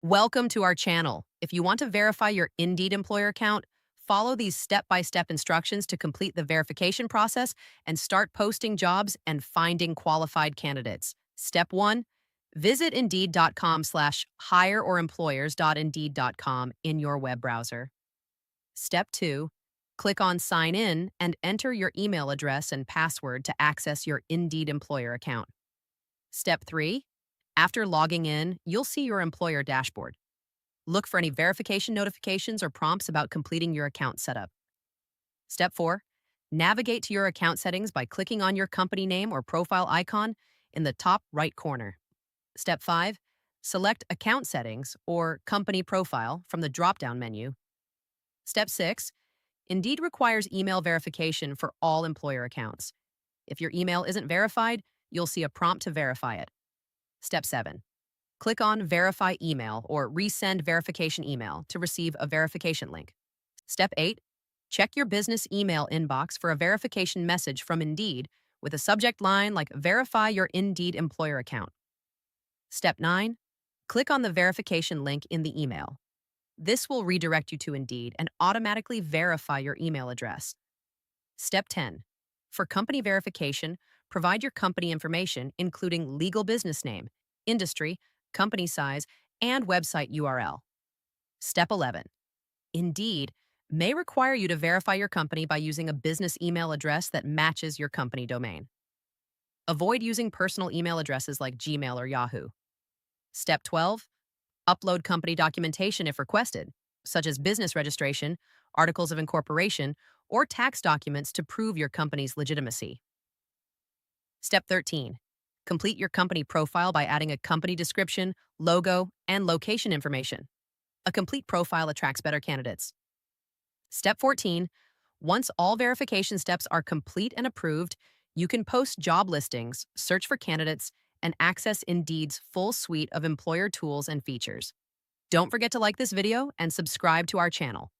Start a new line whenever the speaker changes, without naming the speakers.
Welcome to our channel. If you want to verify your Indeed employer account, follow these step-by-step instructions to complete the verification process and start posting jobs and finding qualified candidates. Step 1, visit Indeed.com/hire or employers.indeed.com in your web browser. Step 2, click on Sign In and enter your email address and password to access your Indeed employer account. Step 3, after logging in, you'll see your employer dashboard. Look for any verification notifications or prompts about completing your account setup. Step 4, navigate to your account settings by clicking on your company name or profile icon in the top right corner. Step 5, select Account Settings or Company Profile from the drop-down menu. Step 6, Indeed requires email verification for all employer accounts. If your email isn't verified, you'll see a prompt to verify it. Step 7, click on Verify Email or Resend Verification Email to receive a verification link. Step 8, check your business email inbox for a verification message from Indeed with a subject line like Verify Your Indeed Employer Account. Step 9, click on the verification link in the email. This will redirect you to Indeed and automatically verify your email address. Step 10, for company verification, provide your company information, including legal business name, industry, company size, and website URL. Step 11, Indeed may require you to verify your company by using a business email address that matches your company domain. Avoid using personal email addresses like Gmail or Yahoo. Step 12, upload company documentation if requested, such as business registration, articles of incorporation, or tax documents to prove your company's legitimacy. Step 13, complete your company profile by adding a company description, logo, and location information. A complete profile attracts better candidates. Step 14, once all verification steps are complete and approved, you can post job listings, search for candidates, and access Indeed's full suite of employer tools and features. Don't forget to like this video and subscribe to our channel.